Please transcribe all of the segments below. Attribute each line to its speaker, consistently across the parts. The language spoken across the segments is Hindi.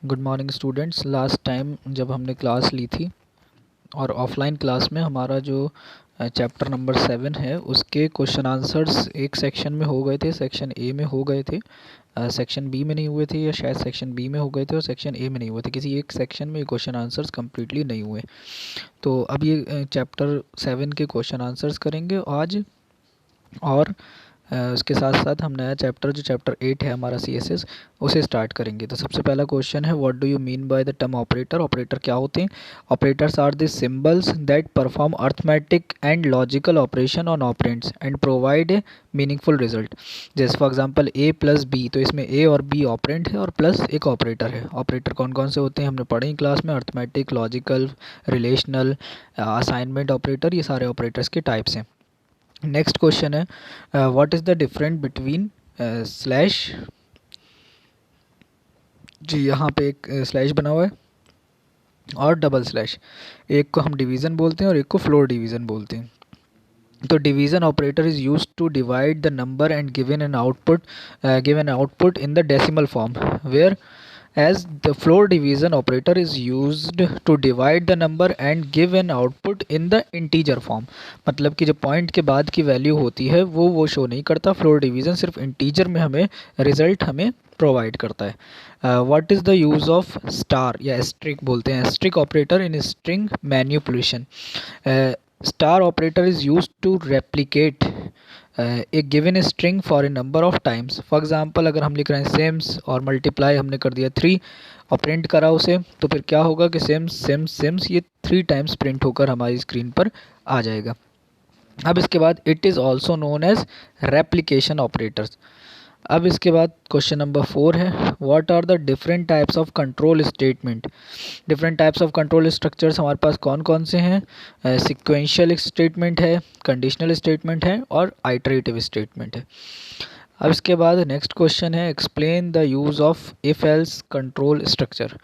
Speaker 1: Good morning students. Last time जब हमने क्लास ली थी और ऑफलाइन क्लास में हमारा जो चैप्टर नंबर 7 है उसके क्वेश्चन आंसर्स एक सेक्शन में हो गए थे, सेक्शन ए में हो गए थे, सेक्शन बी में नहीं हुए थे, या शायद सेक्शन बी में हो गए थे और सेक्शन ए में नहीं हुए थे। किसी एक सेक्शन में क्वेश्चन आंसर्स कम्प्लीटली नहीं हुए। तो अब ये चैप्टर 7 के क्वेश्चन आंसर्स करेंगे आज। और उसके साथ साथ हम नया चैप्टर जो चैप्टर 8 है हमारा CSS उसे स्टार्ट करेंगे। तो सबसे पहला क्वेश्चन है, what do you mean by the term operator. Operator क्या होते हैं? Operators are the symbols that perform arithmetic and logical operation on operands and provide a meaningful result. जैसे for example A plus B, तो इसमें A और B ऑपरेंड है और प्लस एक ऑपरेटर है। ऑपरेटर कौन कौन से होते हैं हमने पढ़े हैं क्लास में, arithmetic, logical, relational, assignment operator, ये सारे ऑपरेटर्स के टाइप्स हैं। नेक्स्ट क्वेश्चन है, what is the difference between slash. जी यहाँ पे एक स्लैश बना हुआ है और डबल स्लैश। एक को हम डिवीज़न बोलते हैं और एक को फ्लोर डिवीज़न बोलते हैं। तो division operator is use to divide the number and given output in the decimal form, where as the floor division operator is used to divide the number and give an output in the integer form। मतलब कि जो पॉइंट के बाद की वैल्यू होती है वो शो नहीं करता। फ्लोर डिवीज़न सिर्फ इंटीजर में हमें रिजल्ट हमें प्रोवाइड करता है। What is the use of star या एस्ट्रिक बोलते हैं, asterisk operator in string manipulation. Star operator is use to replicate एक given string for a number of times. For example अगर हम लिख रहे हैं सेम्स और मल्टीप्लाई हमने कर दिया 3 और प्रिंट करा उसे, तो फिर क्या होगा कि सेम्स सेम्स सेम्स ये 3 टाइम्स प्रिंट होकर हमारी स्क्रीन पर आ जाएगा। अब इसके बाद it is also known as replication operators. अब इसके बाद क्वेश्चन नंबर 4 है, what are the different types of control statement. Different types of control structures हमारे पास कौन कौन से हैं? सिक्वेंशियल स्टेटमेंट है, कंडीशनल स्टेटमेंट है और आइटरेटिव स्टेटमेंट है। अब इसके बाद नेक्स्ट क्वेश्चन है, explain the use of if else control structure.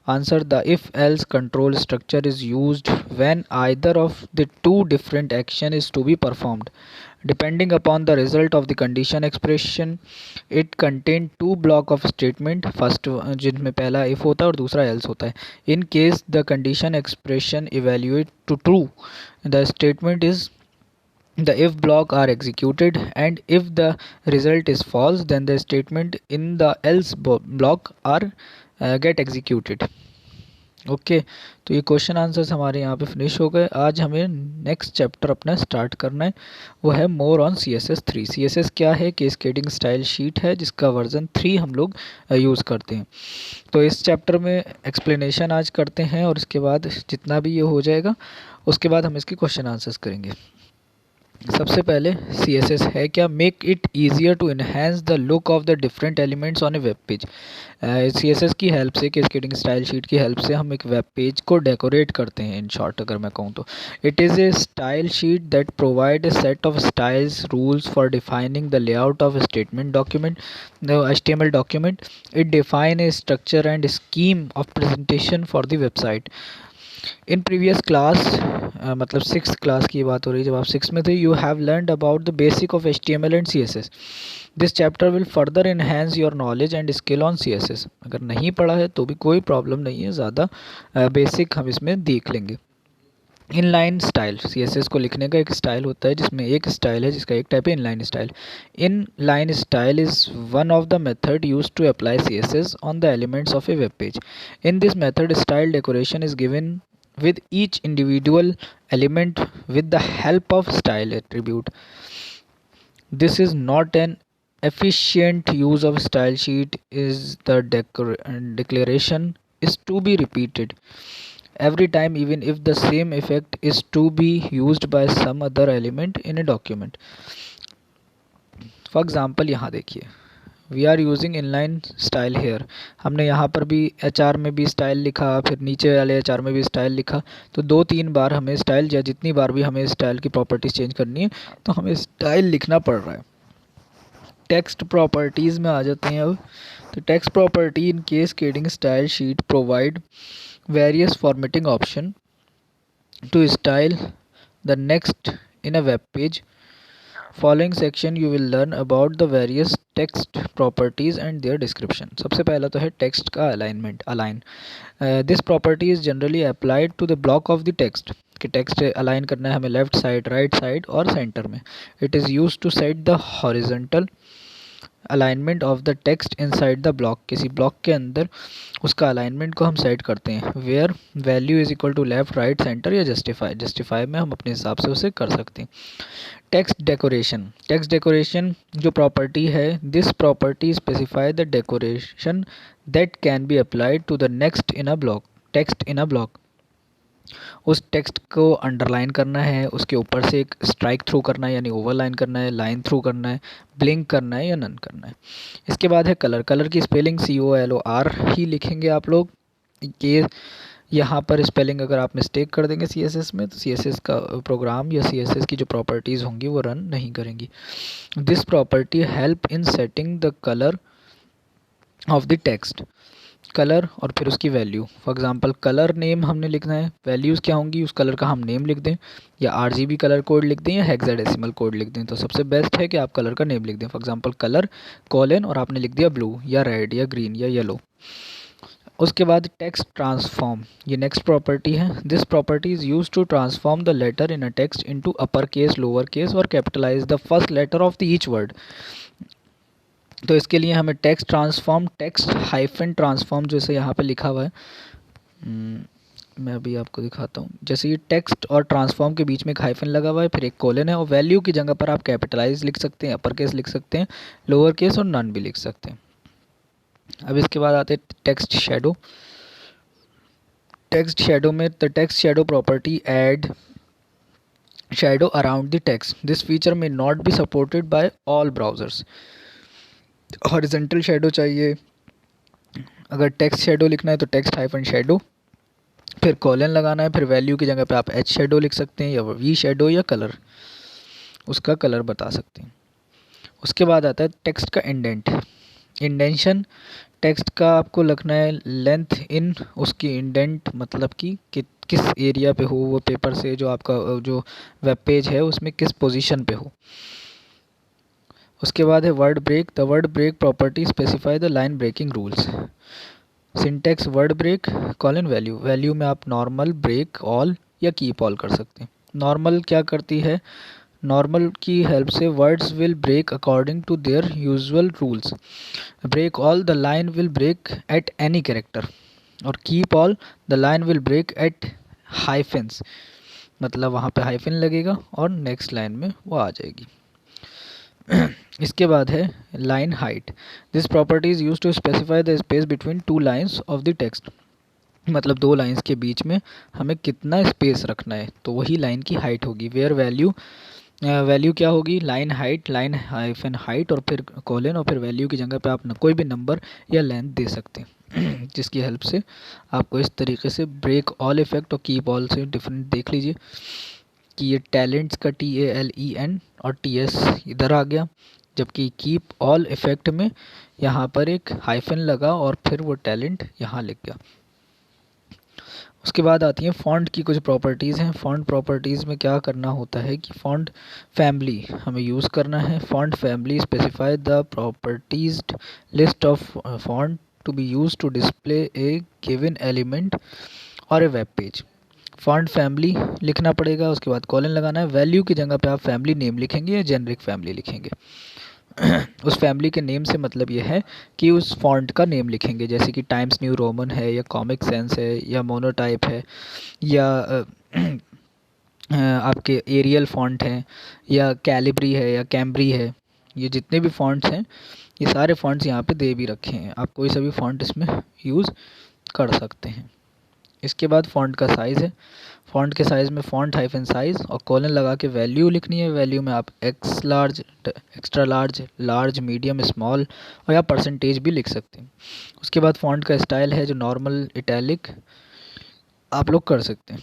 Speaker 1: Answer, the if else control structure is used when either of the two different action is to be performed depending upon the result of the condition expression. It contain two block of statement, first जिनमें पहला if होता है और दूसरा else होता है। In case the condition expression evaluate to true, the statement is the if block are executed, and if the result is false then the statement in the else block are get executed। Okay तो ये क्वेश्चन आंसर्स हमारे यहाँ पे फिनिश हो गए। आज हमें नेक्स्ट चैप्टर अपना स्टार्ट करना है, वो है मोर ऑन CSS3। CSS क्या है? कैस्केडिंग स्टाइल शीट है जिसका वर्जन 3 हम लोग यूज़ करते हैं। तो इस चैप्टर में एक्सप्लेनेशन आज करते हैं और इसके बाद जितना भी ये हो जाएगा उसके बाद हम इसके क्वेश्चन आंसर्स करेंगे। सबसे पहले CSS है क्या? Make it easier to enhance the look of the different elements on a web page. CSS की हेल्प से, कैस्केडिंग स्टाइल शीट की हेल्प से हम एक वेब पेज को डेकोरेट करते हैं। इन शॉर्ट अगर मैं कहूँ तो it is a style sheet that provide a set of styles rules for defining the layout of statement document, HTML document. It define a structure and scheme of presentation for the website. In previous class, मतलब 6th क्लास की बात हो रही है, जब आप 6 में थे, you have learned about the basic of HTML and CSS। This chapter will further enhance your knowledge and skill on CSS। अगर नहीं पढ़ा है तो भी कोई प्रॉब्लम नहीं है, ज़्यादा बेसिक हम इसमें देख लेंगे। इनलाइन स्टाइल, CSS को लिखने का एक स्टाइल होता है जिसमें एक स्टाइल है जिसका एक टाइप है inline style. Inline style is one of the method use to apply CSS on the elements of a web page. In this method style decoration is given with each individual element with the help of style attribute. This is not an efficient use of style sheet is the declaration is to be repeated every time even if the same effect is to be used by some other element in a document। For example यहाँ देखिए, we are using inline style here. हमने यहाँ पर भी HR में भी स्टाइल लिखा, फिर नीचे वाले HR में भी स्टाइल लिखा, तो 2-3 बार हमें स्टाइल, या जितनी बार भी हमें स्टाइल की प्रॉपर्टीज़ चेंज करनी है तो हमें स्टाइल लिखना पड़ रहा है। टेक्स्ट प्रॉपर्टीज़ में आ जाते हैं अब। तो text property in cascading style sheet provide various formatting option to style the next in a web page. Following section you will learn about the various text properties and their description. सबसे पहला तो है टेक्स्ट का alignment. Align this property is generally applied to the block of the text कि टेक्स्ट अलाइन करना है हमें लेफ्ट साइड, राइट साइड और सेंटर में। It is use to set the horizontal alignment of the text inside the block. किसी ब्लॉक के अंदर उसका अलाइनमेंट को हम सेट करते हैं। Where value is equal to left, right, centre या जस्टिफाई। जस्टिफाई में हम अपने हिसाब से उसे कर सकते हैं। Text decoration. टेक्स्ट डेकोरेशन जो प्रॉपर्टी है, this property specify the decoration that can be applied to the next in a block. Text in a block, उस टेक्स्ट को अंडरलाइन करना है, उसके ऊपर से एक स्ट्राइक थ्रू करना है यानी ओवरलाइन करना है, लाइन थ्रू करना है, ब्लिंक करना है या नन करना है। इसके बाद है कलर। कलर की स्पेलिंग COLOR ही लिखेंगे आप लोग। ये यहाँ पर स्पेलिंग अगर आप मिस्टेक कर देंगे CSS में तो CSS का प्रोग्राम या CSS की जो प्रॉपर्टीज़ होंगी वो रन नहीं करेंगी। This property help in setting the colour of the text. Colour और फिर उसकी value. For example colour name हमने लिखना है, वैल्यूज़ क्या होंगी उस कलर का हम नेम लिख दें या RGB कलर कोड लिख दें या हेक्साडेसिमल कोड लिख दें। तो सबसे बेस्ट है कि आप कलर का नेम लिख दें। फॉर एग्जांपल कलर कोलन और आपने लिख दिया ब्लू या रेड या ग्रीन या येलो। उसके बाद टेक्स्ट ट्रांसफॉर्म, ये नेक्स्ट प्रॉपर्टी है। This property is use to transform the letter in a text into upper case, lower case और capitalize the first letter of the each word. तो इसके लिए हमें text transform, text hyphen transform जैसे यहाँ पे लिखा हुआ है, मैं अभी आपको दिखाता हूँ। जैसे ये टेक्स्ट और ट्रांसफॉर्म के बीच में एक हाइफन लगा हुआ है, फिर एक कोलन है और वैल्यू की जगह पर आप कैपिटलाइज लिख सकते हैं, अपर केस लिख सकते हैं, लोअर केस और नन भी लिख सकते हैं। अब इसके बाद आते हैं टेक्स्ट शेडो। टेक्स्ट शेडो में the text shadow property add shadow around the text. This feature may not be supported by all browsers. Horizontal shadow चाहिए, अगर टेक्स्ट शेडो लिखना है तो टेक्स्ट हाइफन शेडो, फिर कॉलन लगाना है, फिर वैल्यू की जगह पे आप H शेडो लिख सकते हैं या V शेडो या कलर, उसका कलर बता सकते हैं। उसके बाद आता है टेक्स्ट का इंडेंट। इंडेंशन, टेक्स्ट का आपको लगना है लेंथ इन उसकी इंडेंट, मतलब कि किस एरिया पे हो वो पेपर से, जो आपका जो वेब पेज है उसमें किस पोजीशन पे हो। उसके बाद है word break. The word break property specify the line breaking rules. Syntax word break colon value. Value में आप नॉर्मल, ब्रेक, ऑल या कीप ऑल कर सकते हैं। नॉर्मल क्या करती है, नॉर्मल की हेल्प से words will break according to their usual rules. Break all, the line will break at any character. और keep all, the line will break at hyphens, मतलब वहाँ पे हाइफन लगेगा और नेक्स्ट लाइन में वो आ जाएगी। इसके बाद है line height. This property is use to specify the space between two lines of the text, मतलब दो लाइन्स के बीच में हमें कितना स्पेस रखना है तो वही लाइन की हाइट होगी। वेयर वैल्यू, वैल्यू क्या होगी, line height, line hyphen height और फिर कोलन और फिर वैल्यू की जगह पे आप कोई भी नंबर या लेंथ दे सकते हैं जिसकी हेल्प से आपको इस तरीके से ब्रेक ऑल इफेक्ट और कीप ऑल से डिफरेंट देख लीजिए कि ये टैलेंट्स का TALEN और TS इधर आ गया, जबकि कीप ऑल इफेक्ट में यहाँ पर एक हाइफन लगा और फिर वो टैलेंट यहाँ लिख गया। उसके बाद आती हैं फ़ॉन्ट की कुछ प्रॉपर्टीज़ हैं। फ़ॉन्ट प्रॉपर्टीज़ में क्या करना होता है कि फ़ॉन्ट फैमिली हमें यूज़ करना है। Font family specify the properties list of font to be use to display a given element और a web page. Font family लिखना पड़ेगा, उसके बाद कॉलन लगाना है। वैल्यू की जगह पे आप फैमिली नेम लिखेंगे या जेनरिक फैमिली लिखेंगे। उस फैमिली के नेम से मतलब ये है कि उस फॉन्ट का नेम लिखेंगे, जैसे कि टाइम्स न्यू रोमन है या कॉमिक सेंस है या मोनोटाइप है या आपके एरियल फॉन्ट हैं या कैलिब्री है या कैम्ब्री है। ये जितने भी फॉन्ट्स हैं ये सारे फॉन्ट्स यहाँ पे दे भी रखे हैं, आप कोई सा भी फॉन्ट इसमें यूज़ कर सकते हैं। इसके बाद फ़ॉन्ट का साइज़ है। फ़ॉन्ट के साइज़ में फ़ॉन्ट हाइफन साइज़ और कॉलन लगा के वैल्यू लिखनी है। वैल्यू में आप x large, extra large, large, medium, small और या परसेंटेज भी लिख सकते हैं। उसके बाद फ़ॉन्ट का स्टाइल है जो नॉर्मल, इटैलिक आप लोग कर सकते हैं।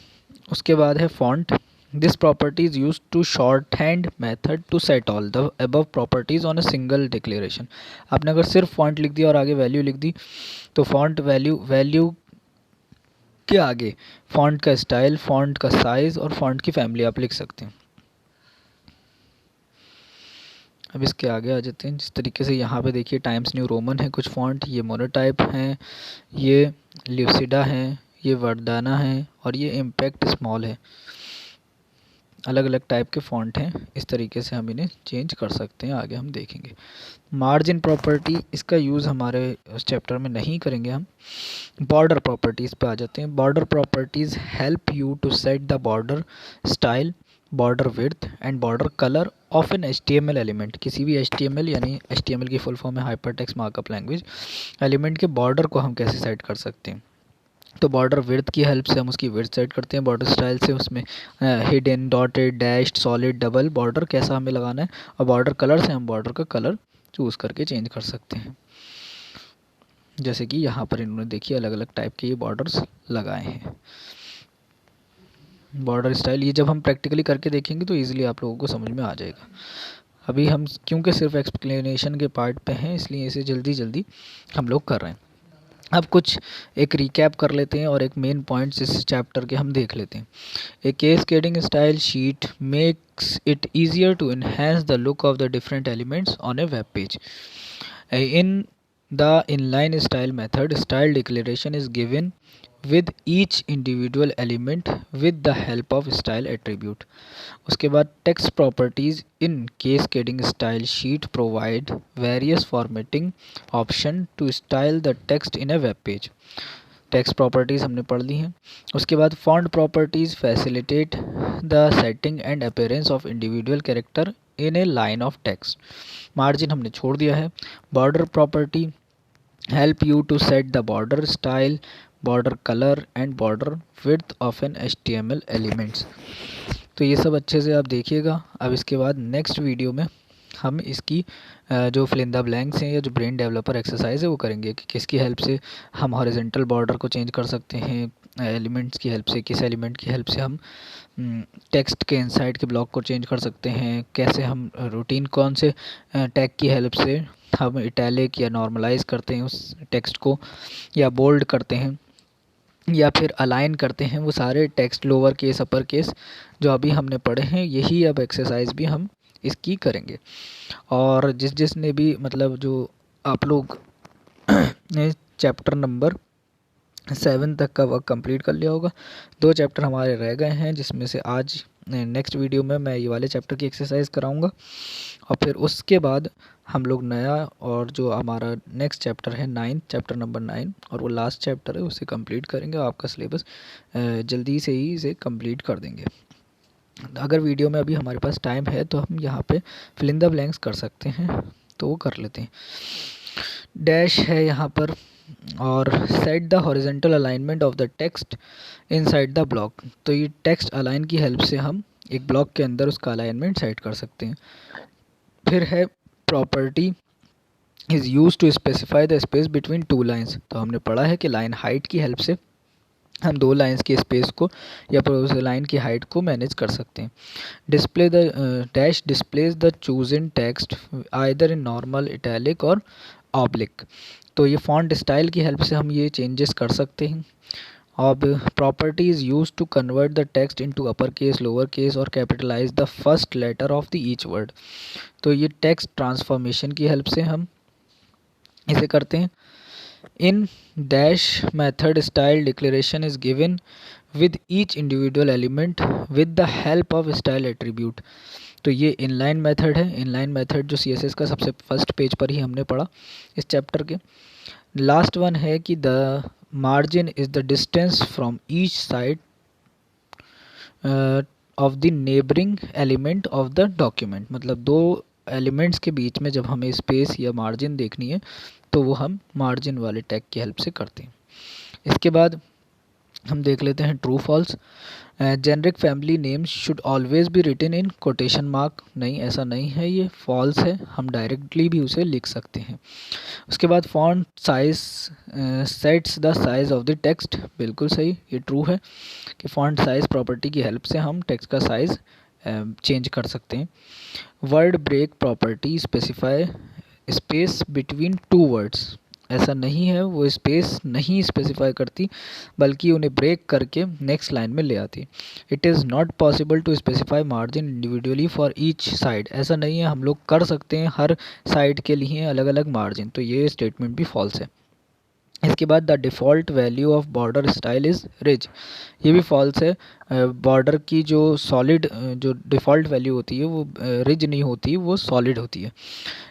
Speaker 1: उसके बाद है font. This property is use to shorthand method to set all the above properties on a single declaration. आपने अगर सिर्फ फ़ॉन्ट लिख दिया और आगे वैल्यू लिख दी तो फ़ॉन्ट वैल्यू के आगे फ़ॉन्ट का स्टाइल, फ़ॉन्ट का साइज़ और फ़ॉन्ट की फैमिली आप लिख सकते हैं। अब इसके आगे आ जाते हैं। जिस तरीके से यहाँ पे देखिए टाइम्स न्यू रोमन है कुछ फ़ॉन्ट, ये मोनोटाइप हैं, ये ल्यूसिडा हैं, ये वर्डाना है और ये इम्पैक्ट स्मॉल है। अलग अलग टाइप के फ़ॉन्ट हैं, इस तरीके से हम इन्हें चेंज कर सकते हैं, आगे हम देखेंगे। मार्जिन प्रॉपर्टी, इसका यूज़ हमारे उस चैप्टर में नहीं करेंगे हम। बॉर्डर प्रॉपर्टीज़ पे आ जाते हैं। Border properties help you to set the border style, border width and border colour of an HTML element. किसी भी HTML यानी HTML की फुल फॉर्म है हाइपरटेक्स्ट मार्कअप लैंग्वेज, एलिमेंट के बॉर्डर को हम कैसे सेट कर सकते हैं। तो बॉर्डर विड्थ की हेल्प से हम उसकी विड्थ सेट करते हैं, बॉर्डर स्टाइल से उसमें hidden, dotted, dashed, solid, double border कैसा हमें लगाना है, और बॉर्डर कलर से हम बॉर्डर का कलर चूज़ करके चेंज कर सकते हैं। जैसे कि यहाँ पर इन्होंने देखिए अलग अलग टाइप के ये बॉर्डर्स लगाए हैं। बॉर्डर स्टाइल ये जब हम प्रैक्टिकली करके देखेंगे तो ईज़िली आप लोगों को समझ में आ जाएगा। अभी हम क्योंकि सिर्फ एक्सप्लेनेशन के पार्ट पे हैं इसलिए इसे जल्दी जल्दी हम लोग कर रहे हैं। अब कुछ एक रिकैप कर लेते हैं और एक मेन पॉइंट्स इस चैप्टर के हम देख लेते हैं। A cascading style sheet makes it easier to enhance the look of the different elements on a web page. In the inline style method, style declaration is given with each individual element with the help of style attribute. उसके बाद text properties in cascading style sheet provide various formatting option to style the text in a web page. Text properties हमने पढ़ ली हैं। उसके बाद font properties facilitate the setting and appearance of individual character in a line of text. Margin हमने छोड़ दिया है। Border property help you to set the border style, border colour and border width of an HTML elements. तो ये सब अच्छे से आप देखिएगा। अब इसके बाद नेक्स्ट वीडियो में हम इसकी जो फिल इन द ब्लैंक्स हैं या जो ब्रेन डेवलपर एक्सरसाइज है वो करेंगे कि किसकी हेल्प से हम हॉरिजॉन्टल बॉर्डर को चेंज कर सकते हैं, एलिमेंट्स की हेल्प से, किस एलिमेंट की हेल्प से हम टेक्स्ट के इनसाइड के ब्लॉक को चेंज कर सकते हैं, कैसे हम रूटीन कौन से टैग की हेल्प से हम इटैलिक या नॉर्मलाइज करते हैं उस टेक्स्ट को, या बोल्ड करते हैं या फिर अलाइन करते हैं वो सारे text lower case upper case जो अभी हमने पढ़े हैं, यही अब एक्सरसाइज भी हम इसकी करेंगे। और जिसने भी मतलब जो आप लोग ने चैप्टर नंबर 7 तक का वर्क कंप्लीट कर लिया होगा, 2 चैप्टर हमारे रह गए हैं जिसमें से आज नेक्स्ट वीडियो में मैं ये वाले चैप्टर की एक्सरसाइज कराऊंगा और फिर उसके बाद हम लोग नया और जो हमारा नेक्स्ट चैप्टर है 9, चैप्टर नंबर 9 और वो लास्ट चैप्टर है उसे कंप्लीट करेंगे। आपका सिलेबस जल्दी से ही इसे कंप्लीट कर देंगे। अगर वीडियो में अभी हमारे पास टाइम है तो हम यहाँ पे फिल इन द ब्लैंक्स कर सकते हैं, तो वो कर लेते हैं। डैश है यहाँ पर और set the horizontal alignment of the text inside the block. तो ये टेक्स्ट अलाइन की हेल्प से हम एक ब्लॉक के अंदर उसका अलाइनमेंट सेट कर सकते हैं। फिर है property is use to specify the space between 2 lines. तो हमने पढ़ा है कि लाइन हाइट की हेल्प से हम 2 लाइन्स की स्पेस को या फिर उस लाइन की हाइट को मैनेज कर सकते हैं। Display the dash displays the chosen text either in normal, italic और ऑब्लिक। तो ये फॉन्ट स्टाइल की हेल्प से हम ये चेंजेस कर सकते हैं। अब property is use to convert the text into upper case, lower case और capitalize the first letter of the each word. तो ये टेक्स्ट ट्रांसफॉर्मेशन की हेल्प से हम इसे करते हैं। In dash method, style declaration is given with each individual element with the help of style attribute। तो ये इनलाइन मेथड है। इनलाइन मेथड जो CSS का सबसे फर्स्ट पेज पर ही हमने पढ़ा इस चैप्टर के। लास्ट वन है कि the margin is the distance from each side of the neighbouring element of the document. मतलब 2 एलिमेंट्स के बीच में जब हमें स्पेस या मार्जिन देखनी है तो वो हम मार्जिन वाले टैग की हेल्प से करते हैं। इसके बाद हम देख लेते हैं true false. Generic family names should always be written in quotation mark. नहीं, ऐसा नहीं है, ये फॉल्स है, हम डायरेक्टली भी उसे लिख सकते हैं। उसके बाद font size sets the size of the text. बिल्कुल सही, ये ट्रू है कि फॉन्ट साइज प्रॉपर्टी की हेल्प से हम टेक्स्ट का साइज चेंज कर सकते हैं। Word break property specify space between 2 words. ऐसा नहीं है, वो स्पेस नहीं स्पेसिफाई करती बल्कि उन्हें ब्रेक करके नेक्स्ट लाइन में ले आती। It is not possible to specify margin individually for each side. ऐसा नहीं है, हम लोग कर सकते हैं हर साइड के लिए अलग अलग मार्जिन, तो ये स्टेटमेंट भी फॉल्स है। इसके बाद the default value of border style is ridge, ये भी फॉल्स है। बॉर्डर की जो सॉलिड जो डिफ़ॉल्ट वैल्यू होती है वो रिज नहीं होती, वो सॉलिड होती है।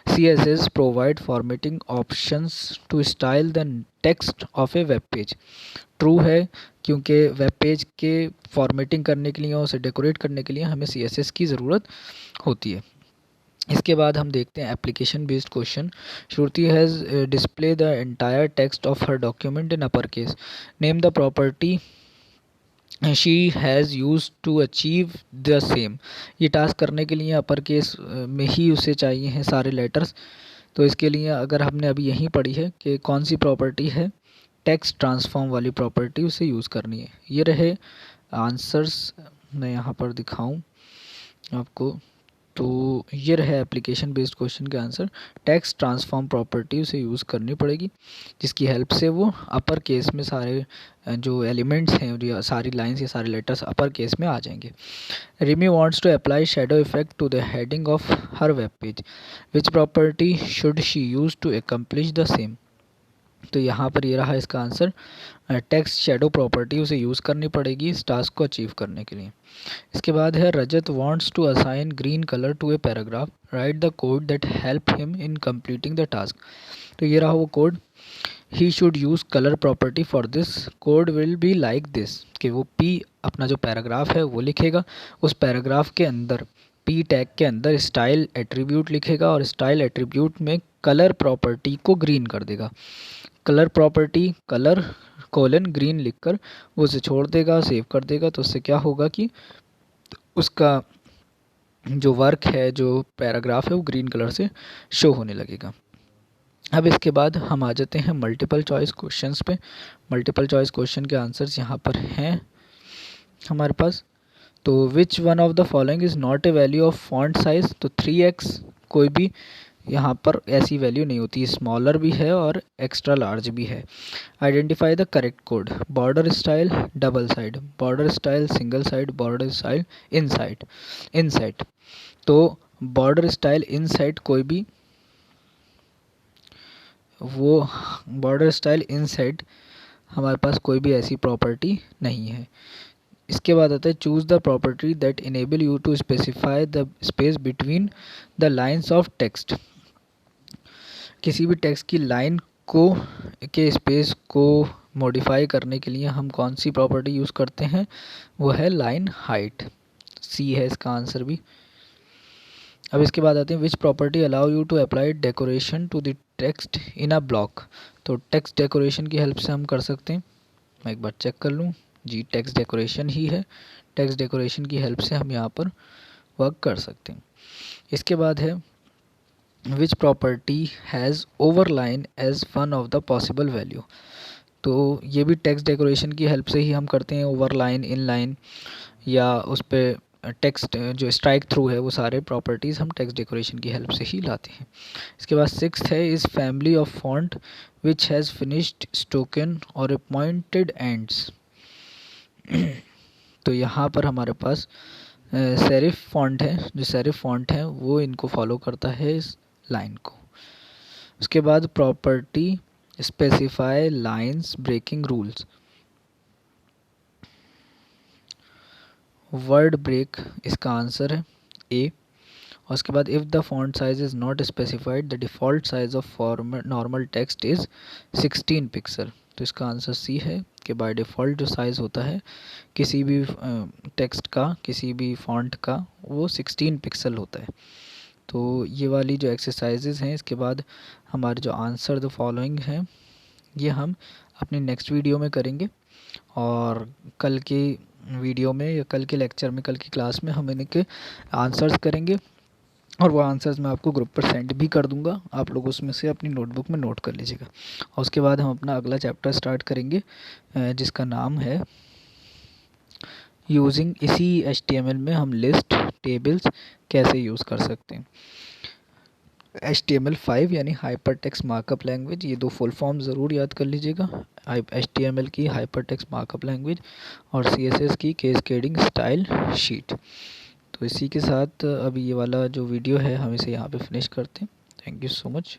Speaker 1: CSS provide formatting options to style the text of a web page. True है, क्योंकि वेब पेज के फॉर्मेटिंग करने के लिए और उसे डेकोरेट करने के लिए हमें CSS की ज़रूरत होती है। इसके बाद हम देखते हैं application based question. Shruti has display the entire text of her document in upper case. Name the property she has use to achieve the same. ये टास्क करने के लिए अपर केस में ही उसे चाहिए हैं सारे लेटर्स। तो इसके लिए अगर हमने अभी यहीं पढ़ी है कि कौन सी प्रॉपर्टी है, टेक्स्ट ट्रांसफॉर्म वाली प्रॉपर्टी, उसे यूज़ करनी है। ये रहे आंसर्स, मैं यहाँ पर दिखाऊं आपको, तो ये रहे एप्लीकेशन बेस्ड क्वेश्चन के आंसर। टेक्स्ट ट्रांसफॉर्म प्रॉपर्टी उसे यूज़ करनी पड़ेगी, जिसकी हेल्प से वो अपर केस में सारे जो एलिमेंट्स हैं या सारी लाइंस या सारे लेटर्स अपर केस में आ जाएंगे। Rimi wants to apply shadow effect to the heading of her web page. Which property should she use to accomplish the same. तो यहाँ पर ये रहा इसका आंसर। टेक्स्ट शेडो प्रॉपर्टी उसे यूज़ करनी पड़ेगी इस टास्क को अचीव करने के लिए। इसके बाद है Rajat wants to assign green colour to a paragraph, write the code that help him in completing the task. तो ये रहा वो code. He should use colour property for this. Code will be like this, कि वो पी अपना जो पैराग्राफ है वो लिखेगा, उस पैराग्राफ के अंदर पी टैग के अंदर स्टाइल एट्रीब्यूट लिखेगा और स्टाइल एट्रीब्यूट में कलर प्रॉपर्टी को ग्रीन कर देगा। Colour property colour colon green लिखकर वो उसे छोड़ देगा, सेव कर देगा। तो उससे क्या होगा कि उसका जो वर्क है, जो पैराग्राफ है, वो ग्रीन कलर से शो होने लगेगा। अब इसके बाद हम आ जाते हैं मल्टीपल चॉइस क्वेश्चंस पे। मल्टीपल चॉइस क्वेश्चन के आंसर्स यहाँ पर हैं हमारे पास। तो which one of the following is not a value of font size. तो 3x कोई भी यहाँ पर ऐसी वैल्यू नहीं होती, स्मॉलर भी है और एक्स्ट्रा लार्ज भी है। Identify the correct code. Border style double side, border style single side, border style inside inside. तो बॉर्डर स्टाइल इनसाइड कोई भी, वो बॉर्डर स्टाइल इनसाइड हमारे पास कोई भी ऐसी प्रॉपर्टी नहीं है। इसके बाद आता है choose the property that enable you to specify the space between the lines of text. किसी भी टेक्स्ट की लाइन को के स्पेस को मॉडिफाई करने के लिए हम कौन सी प्रॉपर्टी यूज़ करते हैं, वो है लाइन हाइट। सी है इसका आंसर भी। अब इसके बाद आते हैं which property allow you to apply decoration to the text in a block. तो टेक्स्ट डेकोरेशन की हेल्प से हम कर सकते हैं, मैं एक बार चेक कर लूँ, जी टेक्स्ट डेकोरेशन ही है। टेक्स्ट डेकोरेशन की हेल्प से हम यहाँ पर वर्क कर सकते हैं। इसके बाद है which property has overline as one of the possible value. तो ये भी टेक्स्ट डेकोरेशन की हेल्प से ही हम करते हैं, ओवरलाइन, इनलाइन या उस पर टेक्स्ट जो स्ट्राइक थ्रू है, वो सारे प्रॉपर्टीज़ हम टेक्स्ट डेकोरेशन की हेल्प से ही लाते हैं। इसके बाद 6th है इस family of font which has finished strokes और पॉइंटेड एंड्स। तो यहाँ पर हमारे पास सेरिफ फॉन्ट है, जो सेरिफ फॉन्ट है वो इनको फॉलो करता है इस लाइन को। उसके बाद property specify lines breaking rules. Word break इसका आंसर है ए। और उसके बाद if the font size is not specified the default size of format normal text is 16 pixel. तो इसका आंसर सी है कि बाय डिफ़ॉल्ट जो साइज़ होता है किसी भी टेक्स्ट का, किसी भी फॉन्ट का, वो 16 पिक्सल होता है। तो ये वाली जो एक्सरसाइजेज़ हैं, इसके बाद हमारे जो आंसर द फॉलोइंग हैं, ये हम अपनी नेक्स्ट वीडियो में करेंगे। और कल की वीडियो में या कल के लेक्चर में, कल की क्लास में हम इनके आंसर्स करेंगे और वो आंसर्स मैं आपको ग्रुप पर सेंड भी कर दूंगा। आप लोग उसमें से अपनी नोटबुक में नोट कर लीजिएगा। और उसके बाद हम अपना अगला चैप्टर स्टार्ट करेंगे जिसका नाम है यूजिंग। इसी HTML में हम लिस्ट टेबल्स कैसे यूज़ कर सकते हैं। HTML5 यानी हाइपर टेक्स्ट मार्कअप लैंग्वेज, ये दो फुल फॉर्म ज़रूर याद कर लीजिएगा। HTML की हाइपर टेक्स्ट मार्कअप लैंग्वेज और CSS की कैस्केडिंग स्टाइल शीट। तो इसी के साथ अभी ये वाला जो वीडियो है हम इसे यहाँ पे फिनिश करते हैं। Thank you so much.